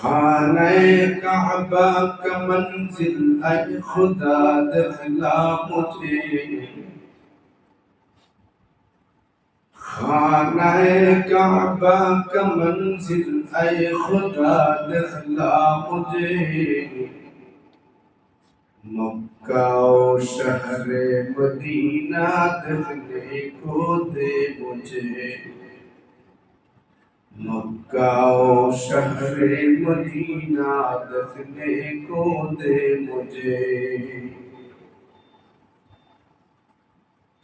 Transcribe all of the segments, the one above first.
खाने काबा का मंजिल ऐ खुदा दिखला मुझे, खाने काबा का मंजिल ऐ खुदा दिखला मुझे, मक्का और शहरे मदीना देखने को दे मुझे, मक्का और शहरे मदीना देखने को दे मुझे।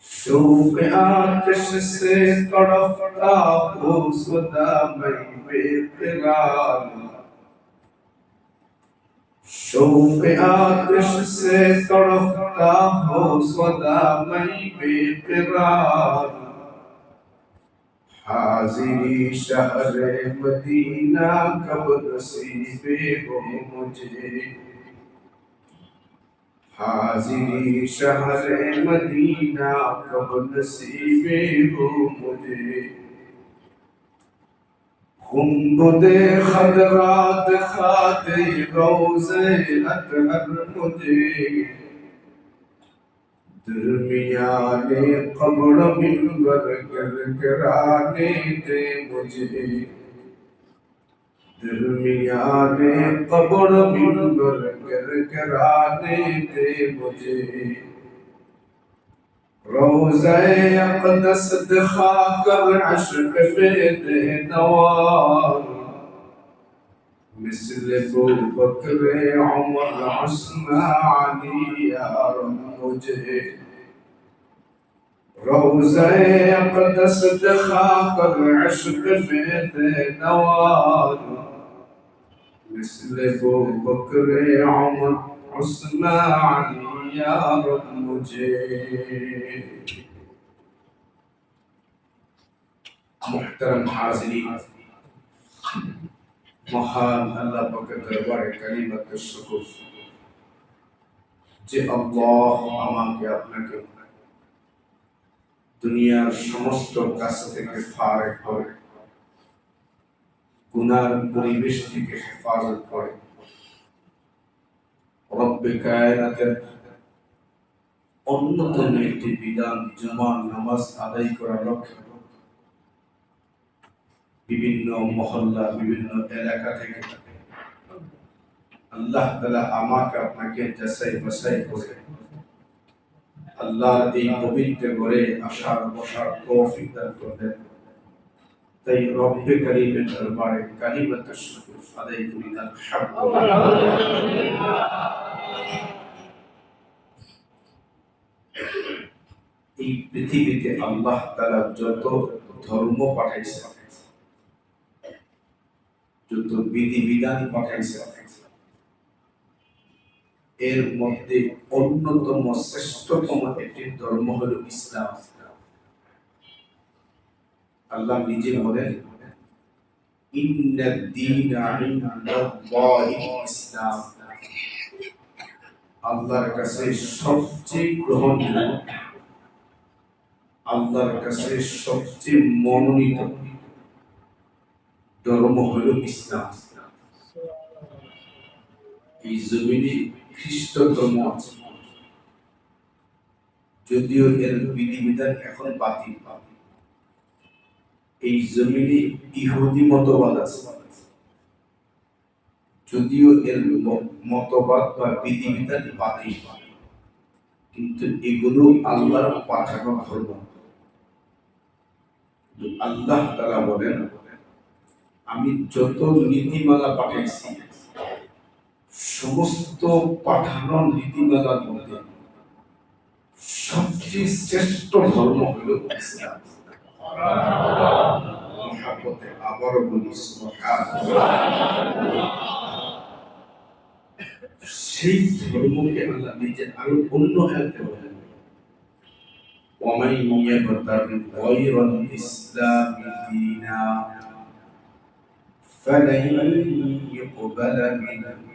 शौक़ आतिश से तड़पता हूँ सदा मैं बेकरार, शौक़ आतिश से तड़पता हूँ सदा मैं बेकरार। हाज़िरी शहरे मदीना कब नसीबे हो मुझे, हाज़िरी शहरे मदीना कब नसीबे हो मुझे। गुंबदे खदरा दिखा दे रोज़े अतहर मुझे, दरमियाने कब्र मिंबर गिरगिराने दे मुझे, दरमियाने कब्र मिंबर गिरगिराने दे मुझे। रोज़े अक़दस दिखा कर अश्क में दे नवार, मिस्ल अबू बकर उमर उस्मान अली यार मुझे। रोज़े अक़दस दिखा कर अश्क में दे नवार, मिस्ल अबू बकर उमर उस्मान अली यार मुझे। मुहतरम हाज़िरीन, महान अल्लाह पाकेर दरबारे कालिमात शुक्र যে আল্লাহ আমাকে আপনাকে দুনিয়ার সমস্ত কাজ থেকে ফারেক করে, গুনার পরিবেশ থেকে হেফাজত করে, রব্বে কায়নাতের অন্যতম একটি বিধান জুমার নামাজ আদায় করার লক্ষ্যে বিভিন্ন মহল্লা বিভিন্ন এলাকা থেকে আল্লাহ তাআলা আমাকে আপনাকে যাচাই বাছাই করে আল্লাহর এই পবিত্র ঘরে আসার বসার তৌফিক দান করলেন। তাই রব্বে কারীমের দরবারে কালিমাত শুকর আদায় করি আলহামদুলিল্লাহ। এই পৃথিবীতে আল্লাহ তাআলা যত ধর্ম পাঠাইছেন, যত বিধিবিধান পাঠাইছেন, এর মধ্যে অন্যতম শ্রেষ্ঠতম একটি ধর্ম হলো ইসলাম। আল্লাহ নিজে বলেন, ইন্নাদ দীনা ইনদাল্লাহিল ইসলাম, আল্লাহর কাছে সবচেয়ে গ্রহণযোগ্য, আল্লাহর কাছে সবচেয়ে মনোনীত ধর্ম হলো ইসলাম। এই জমিনে খ্রিস্ট ধর্ম আছে, যদিও এর বিধিবিধান এখন বাতিল। এই জমিনে ইহুদি মতবাদ আছে, যদিও এর মতবাদ বা বিধিবিধান বাতিল, কিন্তু এগুলো আল্লাহর পাঠানো ধর্ম। আল্লাহ তাআলা বলেন, আমি যত নীতিমালা পাঠাইছি সমস্ত পাঠানো নীতিমালার মধ্যে সবচেয়ে শ্রেষ্ঠ ধর্ম হলো ইসলাম। মহব্বতে আবারও বলি সুবহানাল্লাহ। সেই ধর্মকে আল্লাহ নিজে আরো অন্য আয়াতে বলেন, ওয়ামান ইয়াবতাগি গায়রাল ইসলামি দীনা ফালান ইউকবালা মিনহু।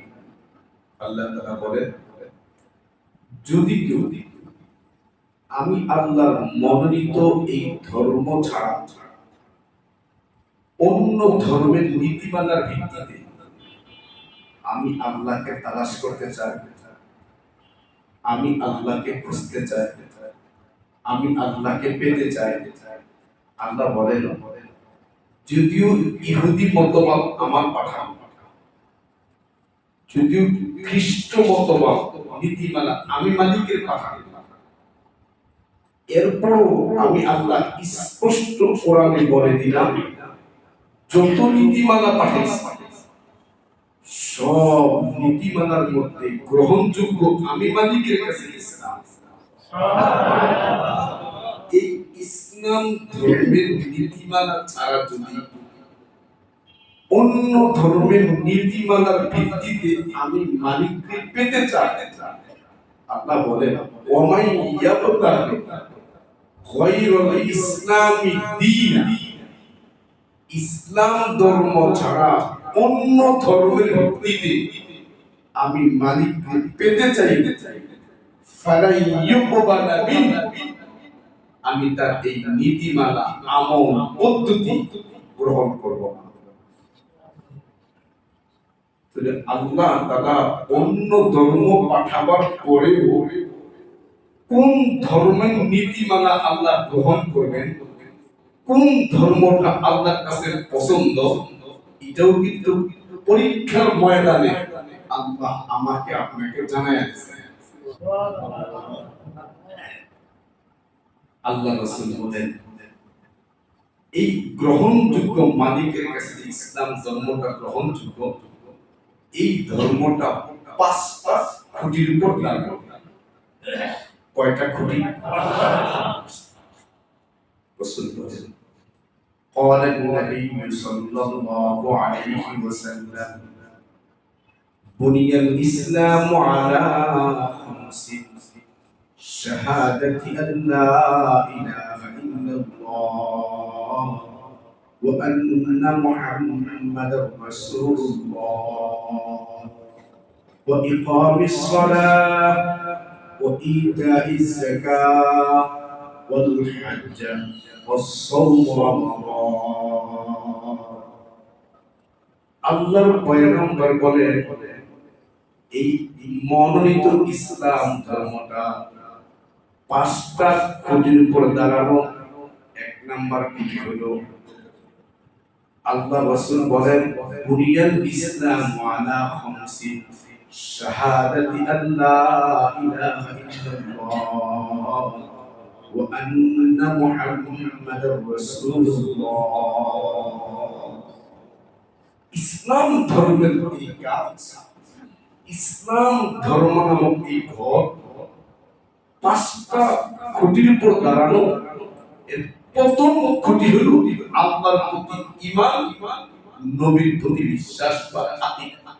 আল্লাহ তাআলা বলেন, যদি কেউ আমি আল্লাহর মনোনীত এই ধর্ম ছাড়া অন্য ধর্মের নীতিমালার ভিত্তিতে আমি আল্লাহকে তালাশ করতে চাই, আমি আল্লাহকে খুঁজতে চাই, আমি আল্লাহকে পেতে চাই। আল্লাহ বলেন, যদিও ইহুদি মতবাদ আমার পাঠান, যদিও খ্রিস্ট মতবাদ নীতিমালা আমি মালিকের পাঠান, এরপরও আমি আল্লাহ স্পষ্ট কোরআনে বলে দিলাম, যত নীতিমালা পাঠিয়েছি সব নীতিমালার মধ্যে গ্রহণযোগ্য আমি মালিকের কাছে ইসলাম। এই ইসলাম ধর্মের নীতিমালা ছাড়া যদি অন্য ধর্মের নীতিমালার ভিত্তিতে আমি মালিককে পেতে চাই, আল্লাহ বলেন, ওয়ামাই ইয়াবতাগি গায়রাল ইসলামি দীনা, ইসলাম ধর্ম ছাড়া অন্য ধর্মের ভিত্তিতে আমি মালিককে পেতে চাই, ফালা ইউকবালা মিনহু, আমি তার এই নীতিমালা আমল পদ্ধতি গ্রহণ করব না। তাহলে আল্লাহ তাআলা অন্য ধর্ম পাঠাবার পরেও কোন ধর্মের নীতিমালা আল্লাহ গ্রহণ করবেন, কোন ধর্মটা আল্লাহর কাছে পছন্দ, এটাও কিন্তু পরীক্ষার ময়দানে আল্লাহ আমাকে আপনাকে জানায় দিয়েছেন। আল্লাহ রাসূল বলেন, এই গ্রহণযোগ্য মালিকের কাছে ইসলাম ধর্মটা গ্রহণযোগ্য, এই ধর্মটা 5টা খুঁটির উপর দাঁড়ানো। কয়টা খুঁটি? রাসূল বলেন, قال النبي صلى الله عليه وسلم بني الإسلام على 5: شهادة أن لا إله إلا الله وأن محمدا رسول الله وإقام الصلاة وإيتاء الزكاة والحج والصوم رمضان। আল্লাহর পয়গম্বর বলেন, এই মনোনীত ইসলাম ধর্মটা 5টা খুঁটির উপর দাঁড়ানো। 1 নাম্বার খুঁটি হলো, আল্লাহ রাসূল বলেন, বুনিয়াল ইসলাম আলা 5: শাহাদাতি আল্লা ইলাহা ইল্লাল্লাহ ওয়া আন্না মুহাম্মাদার রাসূলুল্লাহ। ইসলাম ধর্মের এই কাজ, ইসলাম ধর্ম নামক এই ঘর 5টা খুঁটির উপর দাঁড়ানো। এর প্রথম খুঁটি হলো আল্লাহর প্রতি ঈমান, নবীর প্রতি বিশ্বাস বা আকীদা।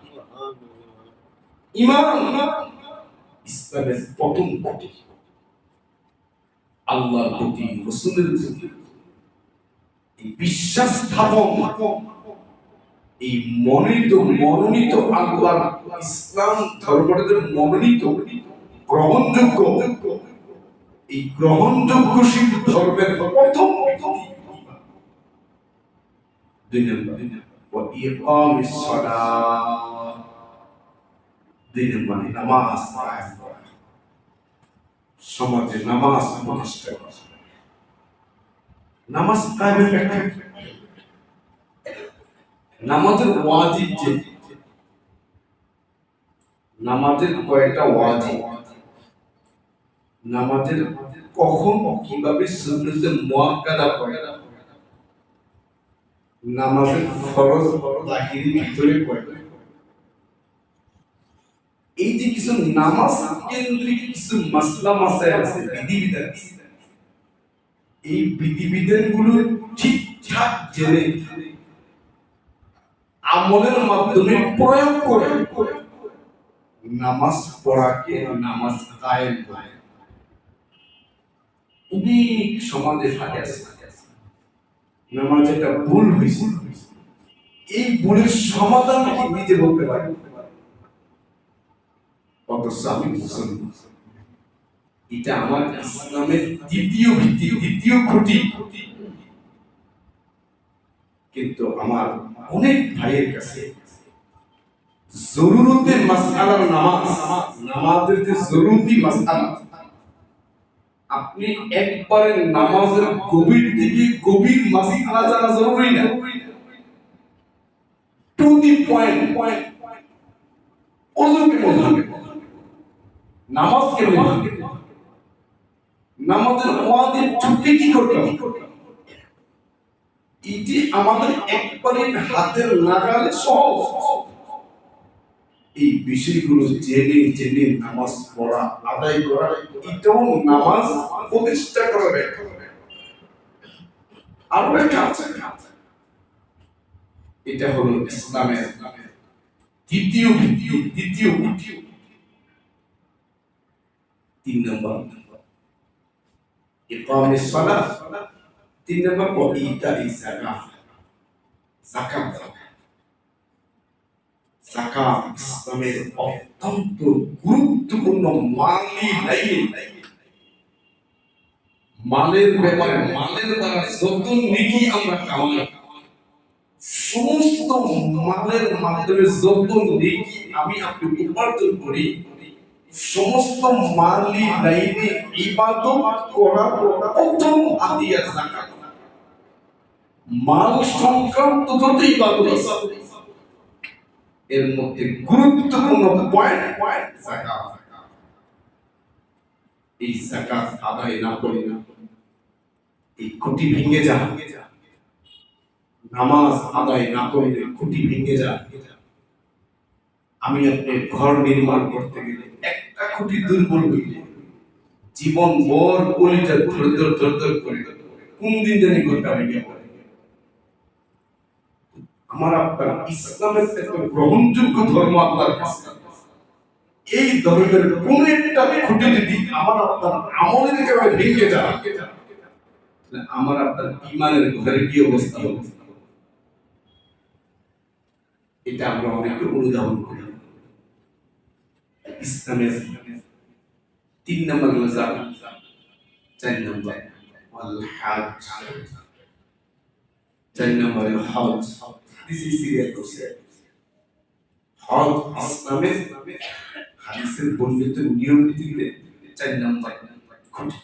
ঈমান ইসলামের প্রথম খুঁটি। আল্লাহর প্রতি, রাসূলের প্রতি এই বিশ্বাস স্থাপন, এই মনোনীত আল্লাহর ইসলাম ধর্মটাদের মনোনীত গ্রহণযোগ্য, এই গ্রহণযোগ্য শিখ ধর্মের প্রথম ভিত্তি। 2 নম্বর, ওয়া ইকামিস সালাহ, 2 নম্বর নামাজ কায়েম করা, সমাজে নামাজ প্রতিষ্ঠা করা। নামাজ কায়েমের ব্যাখ্যা, নামাজের ওয়াজিব যে, নামাজের কয়টা ওয়াজিব, নামাজের কখন কিভাবে সুন্নতে মুআক্কাদা পড়ে, নামাজের ফরজ জাহিরি ভিতরে পড়ে, এই যে কিছু নামাজ কেন্দ্রিক কিছু মাসলা মাসাইল আছে, বিধিবিধান, এই বিধিবিধানগুলো ঠিকঠাক জেনে আমলের মাধ্যমে প্রয়োগ করে নামাজ পড়াকে নামাজ কায়েম করে। অনেক সমাজে থাকে নামাজ একটা ভুল হয়েছে, এই ভুলের সমাধান কি নিজে বলতে পারে, অথচ আমি মুসলমান। এটা আমার ইসলামের দ্বিতীয় ভিত্তি, দ্বিতীয় খুঁটি। কিন্তু আমার অনেক ভাইয়ের কাছে জরুরতে মাসআলা নামাজ, নামাজের যে জরুরি মাসআলা, আপনি একবারে নামাজের গভীর থেকে গভীর মাসআলা জানা জরুরি না, টু দি পয়েন্ট। ওযু কেমন হবে, নামাজ কেমন হবে, নামাজের ওয়াজিব ছুটি কি করতে হবে, এটি আমাদের একবারে হাতের নাগালে সহজ। এই বিষয়গুলো জেনে জেনে নামাজ পড়া, আদায় করা, এটাও নামাজ প্রতিষ্ঠা করা ব্যাখ্যা। আরো একটা আছে, এটা হলো ইসলামের দ্বিতীয় ভিত্তি। 3 নম্বর ইকামিস সালাত, 3 নম্বর ওয়া ইতাইস যাকাত। যাকাত ইসলামের অত্যন্ত গুরুত্বপূর্ণ মালি লাইন। মালের ব্যাপারে, মালের দ্বারা যত নেকি আমরা কামাই, সমস্ত মালের মাধ্যমে যত নেকি আমি আপনি উপার্জন করি, সমস্ত মালি লাইনে ইবাদত করার প্রথম আদিয়া যাকাত। মাল সংক্রান্ত যত ইবাদত আছে এর মধ্যে গুরুত্বপূর্ণ পয়েন্ট যাকাত। এই যাকাত আদায় না করে এই খুঁটি ভেঙে যায়, নামাজ আদায় না করলে খুঁটি ভেঙে যায়। আমি আপনি ঘর নির্মাণ করতে গেলে একটা খুঁটি দুর্বল হইলে জীবন ভর কলিজা ধর করে কোন দিন জানি ঘরটা ভেঙে পড়ে। আমার আপনার ইসলামের একটা গ্রহণযোগ্য ধর্ম আল্লাহর কাছে, এই ধর্মের কোন একটা খুঁটি যদি আমার আপনার আমলের একেবারে ভেঙে যায়, আমার আপনার ঈমানের ঘরে কি অবস্থা হবে, এটা আমরা অনেকে অনুধাবন করি। ইসলামের 3 নম্বর হলো যাকাত, 4 নম্বর ওয়াল হজ, 4 নম্বর হজ। This is serious question. হজ ইসলামের হাদিসের বর্ণিত নিয়ম নীতিতে 4 নম্বর খুঁটি।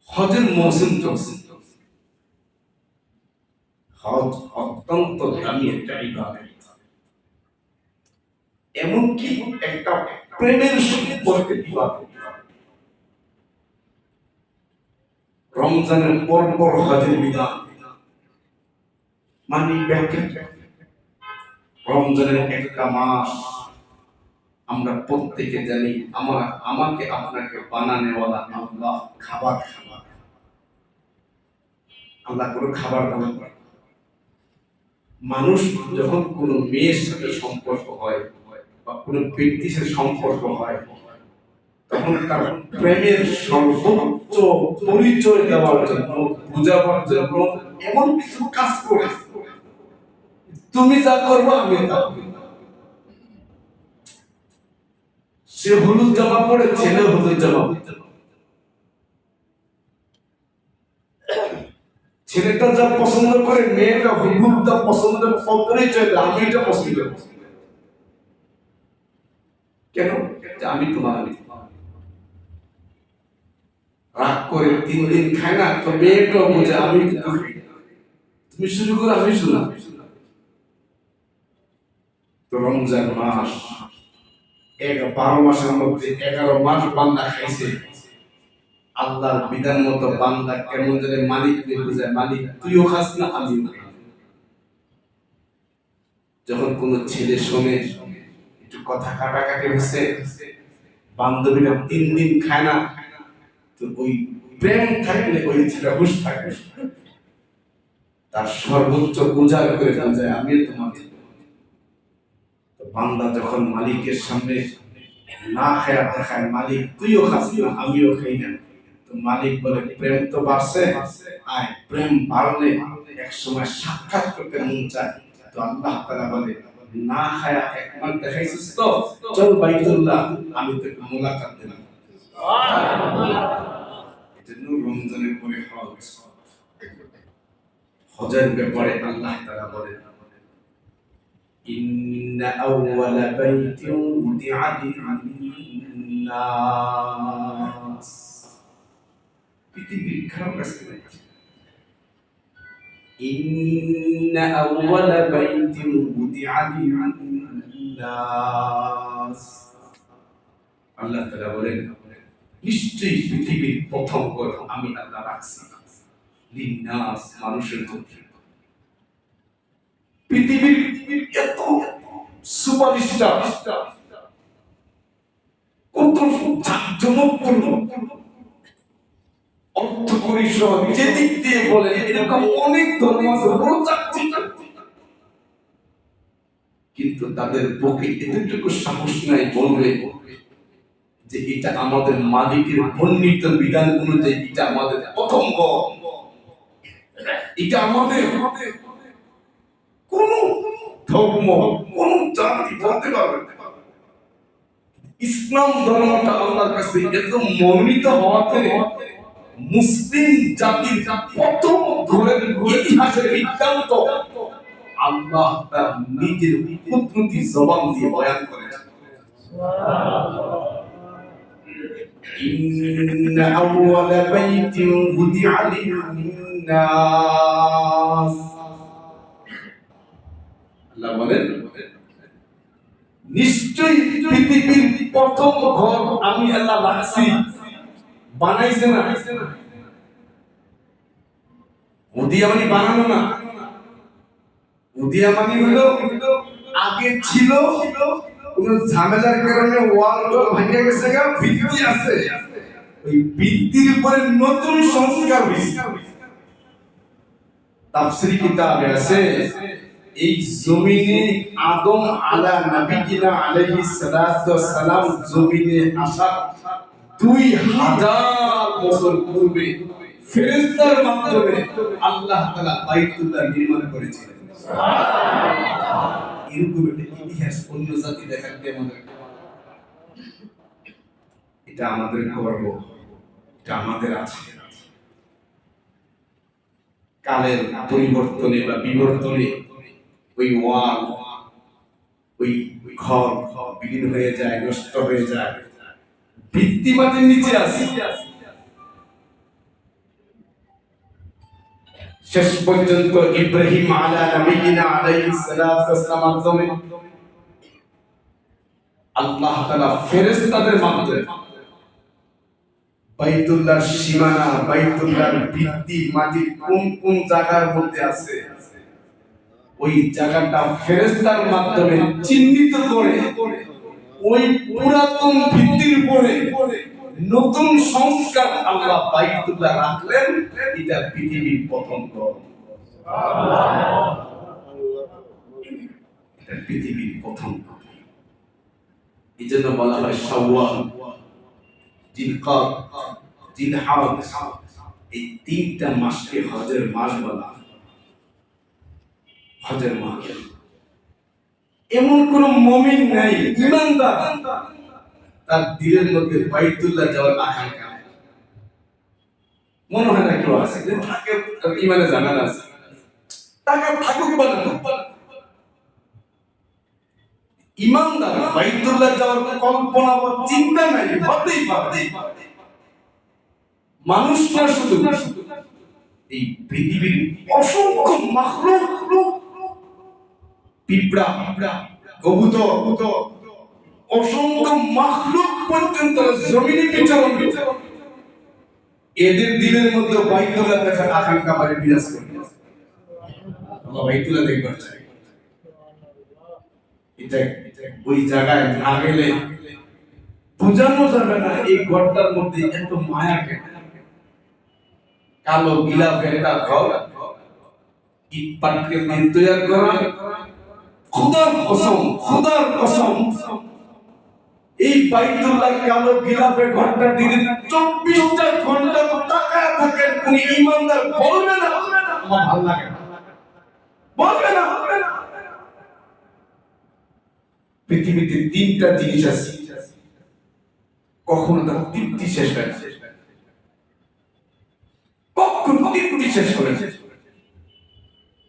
হজের মৌসুম চলছে, হজ অত্যন্ত দামি একটা ইবাদত, এমনকি একটা প্রেমের সম্পর্কের ইবাদত। রমজানের পর হজের বিধান মানে ব্যাখ্যা। রমজানের একটা মাস আমরা প্রত্যেকে জানি, আমাকে আপনাকে বানানেওয়ালা আল্লাহ। খাবার আল্লাহ কোনো খাবার দাবার করে। মানুষ যখন কোনো মেয়ের সাথে সম্পর্ক হয় বা কোনো ব্যক্তির সাথে সম্পর্ক হয়, তখন তার প্রেমের সর্বোচ্চ পরিচয় দেওয়ার জন্য, বুঝাবার জন্য এমন কিছু কাজ করে, তুমি যা করবো আমি তা। সে হলুদ জামা পরে, ছেলে হলুদ জামা, ছেলেটা যা পছন্দ করে মেয়েটা হুবহুব তা পছন্দ পরিচয় দেয়, আমি এটা পছন্দ করি। কেন? আমি তোমার রাগ করে 3 দিন খায় না তো মেয়েটাও বোঝে আমি তুমি শুরু করো আমি শুরু। তো রমজান মাস 12 মাসের মধ্যে 11 মাস বান্দা খাইছে, আল্লাহর বিধান মতো বান্দা কেমন জানে মালিক বুঝায়, মালিক তুইও খাস না আমিও খাই। যখন কোন ছেলে শোনে একটু কথা কাটাকাটি হচ্ছে, বান্ধবীরা 3 দিন খায় না, তো ওই প্রেম থাকলে ওই ছেলে হুশ থাকে, তার সর্বোচ্চ উজাড় করে যায় আমি তোমার। তো বান্দা যখন মালিকের সামনে না খায়া দেখায়, মালিক তুইও খাস না আমিও খাই না, তো মালিক বলে প্রেম তো বাড়ছে, আয় প্রেম বাড়লে এক সময় সাক্ষাৎ করতে মন চায়। তো আল্লাহ তাআলা বলে না খায়া একবার দেখাইছিস তো, চল বাইতুল্লাহ আমি তোকে মোলাকাত দিলাম। এজন্য রমজানের পরে হজ, হজের ব্যাপারে আল্লাহ তাআলা বলে ইন্না আউওয়ালা বাইতিন উদিআ লিন-নাস। পৃথিবীর খারাপ কাছে ইন্না আউওয়ালা বাইতিন উদিআ লিন-নাস। আল্লাহ তাআলা বলেন, নিশ্চয়ই পৃথিবীর প্রথম ঘর আমি আল্লাহ রাখছি লিন-নাস, মানুষের জন্য। পৃথিবীর এত সুপারস্টার, কত জাঁকজমকপূর্ণ, অর্থকরী সহ যে দিক দিয়ে বলে এরকম অনেক ধর্ম আছে, বড় চাকচিক, কিন্তু তাদের বুকে এতটুকু সাহস নাই বলবে যে এটা আমাদের মালিকের বর্ণিত বিধান অনুযায়ী এটা আমাদের প্রথম ঘর, এটা আমাদের। কোন ধর্ম, কোন জাতি বলতে পারবে না। ইসলাম ধর্মটা আল্লাহর কাছে এত মনোনীত হওয়াতে মুসলিম জাতির প্রথম ঘরের ইতিহাসের বৃত্তান্ত আল্লাহ তার নিজের কুদরতি জবান দিয়ে বয়ান করেছেন। ইন্না আউওয়ালা বাইতিন উদিআ লিন-নাস। আল্লাহ বলেন, নিশ্চয়ই পৃথিবীর প্রথম ঘর আমি আল্লাহ রাখছি, বানাইছে না। উদিয়া মানে বানানো না, উদিয়া মানে হলো আগে ছিল, কোন ঝামেলার কারণে ওয়াল ভেঙে গেছে, ভিত্তি আছে, ওই ভিত্তির উপরে নতুন সংস্কার হয়েছে। তাফসীর কিতাবে আছে এই জমিনে আদম আলা নবিয়িনা আলাইহিস সালাতু ওয়াস সালাম জমিনে আসার 2000 বছর পূর্বে ফেরেশতার মাধ্যমে আল্লাহ তাআলা বাইতুল্লাহ নির্মাণ করেছিলেন। সুবহানাল্লাহ। এরকম একটা ইতিহাস অন্য জাতি দেখাতে আমাদের, এটা আমাদের গর্ব, এটা আমাদের আছে। কালের পরিবর্তনে বা বিবর্তনে ওই ওয়াল, ওই ঘর বিলীন হয়ে যায়, নষ্ট হয়ে যায়, ভিত্তি মাটির নিচে আছে। শেষ পর্যন্ত ইব্রাহিম আলা নবিয়িনা আলাইহিস সালাতু ওয়াস সালাম মাধ্যমে আল্লাহ তাআলা ফেরেশতাদের মাধ্যমে বাইতুল্লাহর সীমানা, বাইতুল্লাহর ভিত্তি মাটি কোন কোন জায়গার মধ্যে আছে, ওই জায়গাটা ফেরেশতার মাধ্যমে চিহ্নিত করে ওই পুরাতন ভিত্তির উপরে নতুন সংস্কার আল্লাহ বাইতুল্লাহ রাখলেন। এটা পৃথিবীর প্রথম ঘর, এটা পৃথিবীর প্রথম ঘর। এই জন্য বলা হয় শাওয়াল, জিলকাদ, জিলহজ, এই তিনটা মাসকে হজের মাস বলা হয়। হজের মাস। এমন কোন মুমিন নাই, ঈমানদার, তার দিলের মধ্যে বাইতুল্লাহ যাওয়ার আকাঙ্ক্ষা নাই। মনে হয় না কেউ আছে, থাকে ঈমানে জানান আছে, টাকা থাকুক বা না থাকুক, ঈমানদার বাইতুল্লাহ যাওয়ার কল্পনা বা চিন্তা নাই, হতেই পারে। মানুষ না শুধু, এই পৃথিবীর অসংখ্য মাখলুক, পিঁপড়া, কবুতর, অসংখ্য মাখলুক পর্যন্ত জমিনে বিচরণ করে, এদের দিলের মধ্যে বাইতুল্লাহ দেখার আকাঙ্ক্ষা মানে বিরাজ করে। আল্লাহ বাইতুল্লাহ দেখবার চাই। এটা ওই জায়গায় না গেলে বোঝানো যাবে না এই ঘরটার মধ্যে এত মায়া কেন। কালো গিলাফে একটা ঘর, ইট পাটকেল দিয়ে তৈরি করা, খোদার কসম, খোদার কসম, এই বাইতুল্লাহ কালো গিলাফে ঘরটা দিনে 24টা ঘন্টা তাকায় থাকেন, কোন ঈমানদার বলবে না আমার ভালো লাগে না, বলবে না। পৃথিবীতে তিনটা জিনিস আছে, কখনো তার তৃপ্তি শেষ হয় না, কখনো তৃপ্তি শেষ হয় না।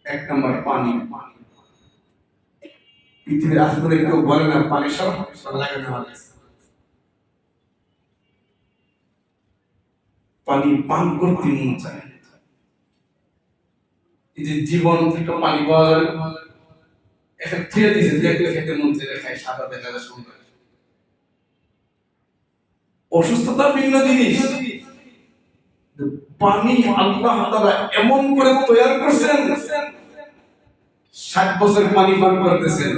এক নম্বর পানি, পৃথিবীর আসলে কেউ বলে না পানি সব লাগে না, পানি পান করতে মন চায়। এই যে জীবন থেকে পানি পাওয়া যায়, একটা খেয়ে দিয়েছে দেখলে খেতে মন চায়, খাই সাদা দেখা যায় সুন্দর। অসুস্থতা ভিন্ন জিনিস, পানি আল্লাহ তাআলা এমন করে তৈরি করছেন, 60 বছর পানি পান করতেছেন।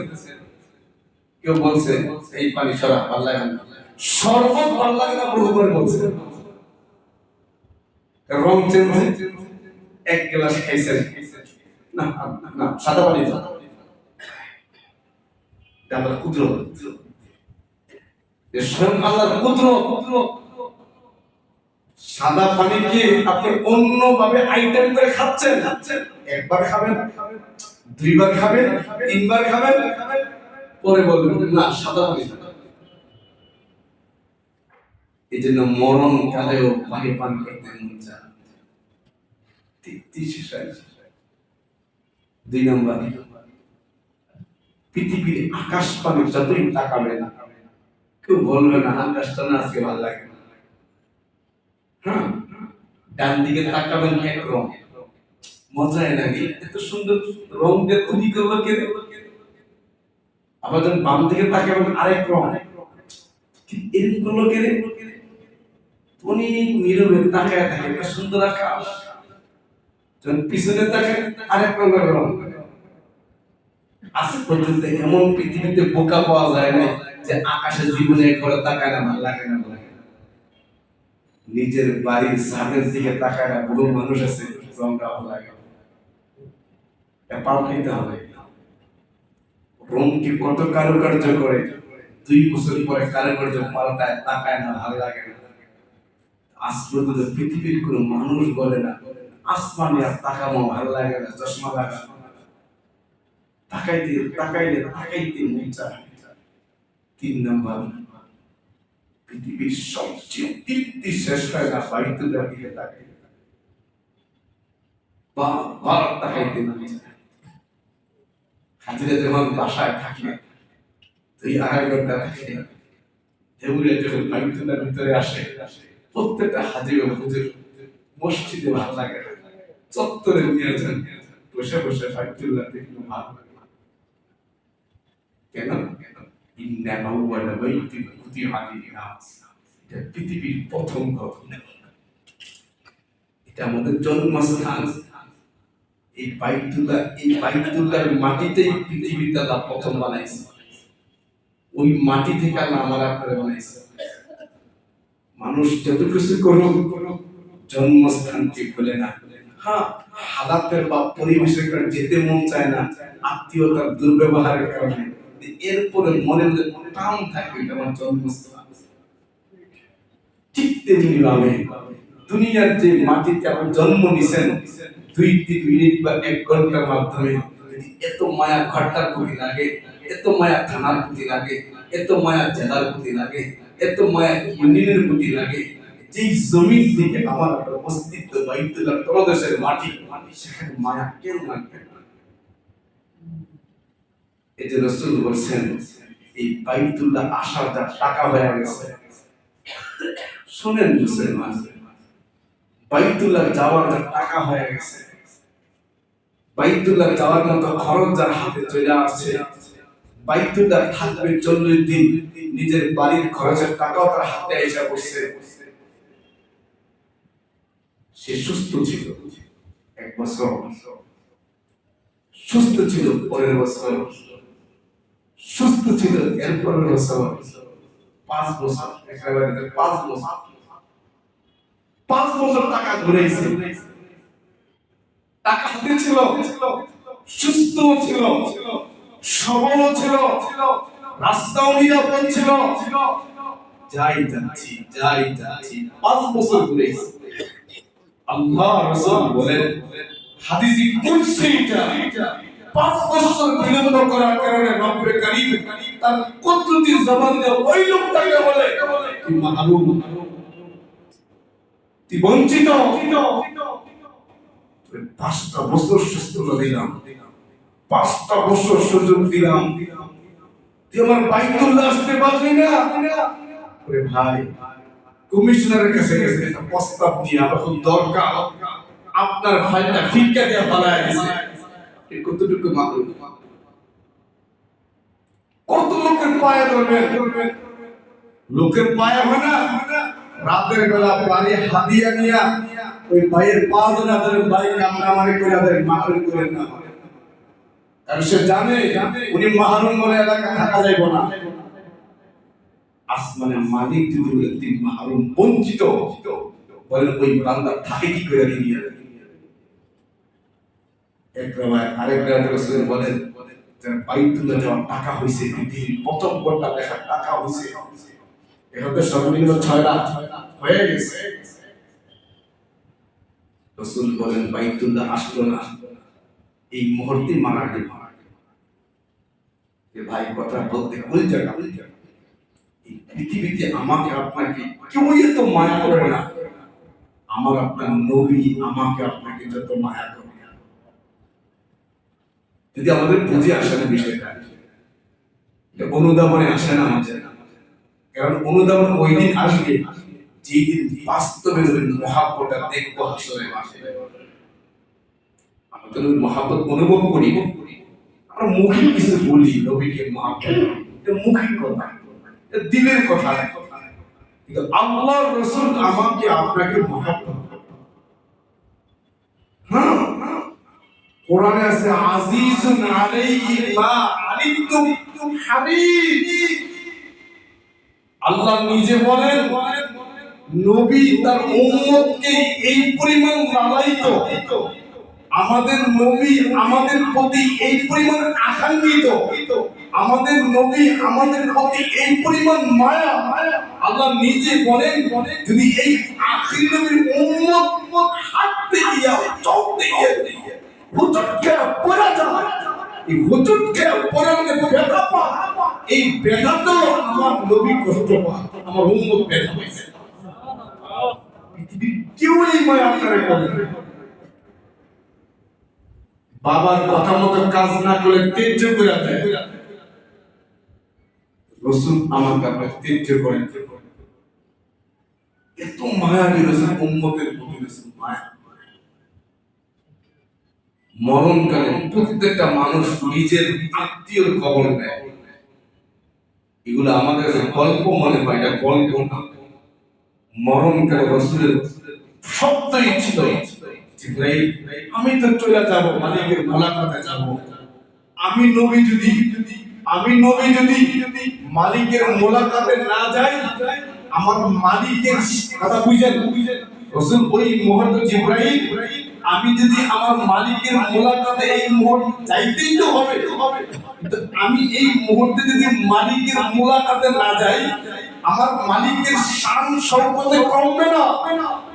কেউ বলছে এই পানি শরাব ভালো লাগে না, শরবত ভালো লাগে না, বহু করে বলছে। রং চেঞ্জ, এক গ্লাস খাইছেন, না না সাদা পানি দাও, আল্লাহর কুদরত, স্বয়ং আল্লাহর কুদরত। সাদা পানি কি আপনি অন্য ভাবে আইটেম করে খাচ্ছেন? একবার খাবেন, দুইবার খাবেন, তিনবার খাবেন, পরে বলবেন না সাদা পানি। এই জন্য মরণ কালেও পানি পান করতে মন চায়। 2 নম্বর, পৃথিবীর আকাশ পানে যতই তাকাবে না, কেউ বলবে না আকাশটা না আজকে ভালো লাগে। হ্যাঁ, ডান দিকে তাকাবেন এক রং, মজাই লাগে, এত সুন্দর রং দিয়ে তৈরি করলো কে? আবার যখন বাম দিকে তাকাবেন আরেক রং, এরকম করলো কে? অনেক নীরবে তাকায় থাকে, এত সুন্দর আকাশ। যখন পিছনে তাকায় আরেক রঙের রং। আজ পর্যন্ত এমন পৃথিবীতে বোকা পাওয়া যায় না যে আকাশে জীবনে একবার তাকায় না, ভালো লাগে না। নিজের বাড়ির ছাদের দিকে তাকায় না বহু মানুষ আছে, রংটা ভালো লাগে, পাল্টাইতে হবে। রংকে কত কারুকার্য করে, 2 বছর পরে কারুকার্য পাল্টায়, তাকায় না, ভালো লাগে না। আজ পর্যন্ত পৃথিবীর কোনো মানুষ বলে না আসমানে আর তাকামো ভালো লাগে না, চশমা লাগা, তাকাইতে মন চায়। 3 নম্বর, পৃথিবীর সবচেয়ে তৃপ্তি শেষ হয় না বাইতুল্লাহ দিকে তাকাই, বারবার তাকাইতে মন চায়। হাজিরা যখন বাসায় থাকে 2-2.5 ঘন্টা থাকে, দেউলে যখন বাইতুল্লাহর ভিতরে আসে, প্রত্যেকটা হাজিরা হুজুর মসজিদে ভালো লাগে, চত্বরে নিয়ে যান, বসে বসে বাইতুল্লাহ দেখলে ভালো লাগে। কেন? ইন্না আউওয়ালা বাইতিন উযিআ লিন-নাস, এটা পৃথিবীর প্রথম ঘর, এটা আমাদের জন্মস্থান। এই বাইতুল্লাহর মাটিতেই পৃথিবীতে আল্লাহ প্রথম বানাইছে, ওই মাটি থেকে আল্লাহ আমার আপনারে বানাইছে। মানুষ যত কিছু করুক, জন্মস্থানকে ভুলে না। হ্যাঁ, হালাতের বা পরিবেশের কারণে যেতে মন চায় না, আত্মীয়তার দুর্ব্যবহারের কারণে, এরপরে মনের মধ্যে টান থাকে এটা আমার জন্মস্থান। ঠিক তেমনি ভাবে দুনিয়ার যে মাটিতে আপনি জন্ম নিছেন, 2-3 মিনিট বা 1 ঘন্টার মাধ্যমে যদি এত মায়া ঘরটার প্রতি লাগে, এত মায়া থানার প্রতি লাগে, এত মায়া জেলার প্রতি লাগে, এত মায়া ইউনিয়নের প্রতি লাগে, যেই জমিন থেকে আমার অস্তিত্ব বাইতুল্লাহ তলদেশের মাটি, সেখানে মায়া কেন লাগবে না? এই যে রাসূল বলেছেন এই বাইতুল্লাহ আসার যা টাকা হয়ে গেছে, শুনেন মুসলমান, বাইতুল্লাহ যাওয়ার যা টাকা হয়ে গেছে, বাইতুল্লাহ যাওয়ার মতো খরচ যার হাতে চলে আসছে, বাইতুল্লাহ থাকবে 40 দিন, নিজের বাড়ির খরচের টাকাও তার হাতে এসে পড়ছে। সে সুস্থ ছিল 1 বছর, সুস্থ ছিল পরের বছর, সুস্থ ছিল এরপরের বছর, 5 বছর, একেবারে 5 বছর, 5 বছর টাকা ঘুরেছে, টাকা হাতে ছিল, সুস্থ ছিল, সবল ছিল, রাস্তাও নিরাপদ ছিল, যাই যাচ্ছি 5 বছর ঘুরেছে। আল্লাহ রাসূল বলেন হাদিসে কুদসি, 5 বছর বিলম্ব করার কারণে রব্বে কারীম তার কুদরতি জবান দিয়ে ওই লোকটাকে বলে তুই মাহরুম, তুই বঞ্চিত, 5টা বছর সুস্থতা দিলাম, 5টা বছর সুযোগ দিলাম, তুই আমার বাইতুল্লাহ আসতে পারলি না? ওরে ভাই, কমিশনারের কাছে গেছে একটা প্রস্তাব নিয়ে, আমার খুব দরকার, আপনার ফাইলটা ফিক্কা দিয়ে ফালায় দিছে। কতটুকু মালুম? কত লোকের পায়ে ধরবেন? লোকের পায়ে হয় না, রাতের বেলা বাড়ি হাদিয়া নিয়া ওই ভাইয়ের পা ধরে ধরে ভাই কান্নামারি করে ধরে মাহরুম করেন না। কারণ সে জানে উনি মাহরুম বলে এলাকা থাকা যাইব না। আসমানের মালিক যদি বলে তুই মাহরুম বঞ্চিত, বলেন ওই বান্দা থাকে কি করে দুনিয়া? এক রায় আরেক রায় রাসূল বলেন যে বাইতুল্লাহ যাওয়ার টাকা হইছে পৃথিবীর প্রথম কোটা দেখার টাকা হইছে, এখানে সর্বনিম্ন 6 লাখ হয়ে গেছে। রাসূল বলেন বাইতুল্লাহ আসলো না, এই মুহূর্তে মারা গেল। যে ভাই কথা বলতে ভুল জায়গা, এই পৃথিবীতে আমাকে আপনাকে কেউ এত মায়া করে না, আমার আপনার নবী আমাকে আপনাকে যত মায়া করে। যদি আমাদের বুঝে আসে না বিষয়টা, এটা অনুধাবনে আসে না আমাদের। কারণ অনুধাবন ওই দিন আসবে যেদিন বাস্তবে নবীর মহব্বতটা দেখবো হাসরের মাঠে। আমরা তো নবীর মহব্বত অনুভব করি, আমরা মুখে কিছু বলি নবীকে মহব্বত, এটা মুখের কথা, এটা দিলের কথা। কিন্তু আল্লাহর রাসূল আমাকে আপনাকে মহব্বত। হ্যাঁ, কোরআনে আছে আজিজুন আলাইহি মা আনিতুম হাবিব। আল্লাহ নিজে বলেন নবী তার উম্মতকে এই পরিমাণ লালায়িত, আমাদের নবী আমাদের প্রতি এই পরিমাণ আকাঙ্ক্ষিত, আমাদের নবী আমাদের প্রতি এই পরিমাণ মায়া। আল্লাহ নিজে বলেন যদি এই আখির নবীর উম্মত হাঁটতে গিয়া চলতে গিয়ে হুজুরকে পড়া যায়, এই হুজুরকে পড়াতে ব্যথা পায়, এই ব্যথা তো আমার নবী কষ্ট পায়, আমার উম্মত ব্যথা পাইছে। পৃথিবীর কেউ এই মায়া আপনারা করেন। বাবার কথা মতো কাজ না করলে তেজ্য করে দেয়, রাসূল আমাকে আপনাকে তেজ্য করেন। এত মায়া বিরসে উম্মতের প্রতি রাসূল মায়া। মরণকালে প্রত্যেকটা মানুষ নিজের আত্মীয়র খবর নেয়, এগুলো আমাদের কাছে গল্প মনে হয়, এটা গল্প না। মরণকালে রাসূলের সত্যই ছিল জিবরাইল আমি তো চলে যাব, মালিকের মোলাকাতে যাব। আমি নবী যদি মালিকের মোলাকাতে না যাই, আমার মালিকের কথা বুঝেন রাসূল ওই মুহূর্তে জিবরাইল আমি যদি আমার মালিকের মোলাকাতে এই মুহূর্তে যাইতেই তো হবে, কিন্তু আমি এই মুহূর্তে যদি মালিকের মোলাকাতে না যাই, আমার মালিকের শান শওকতে কমবে না।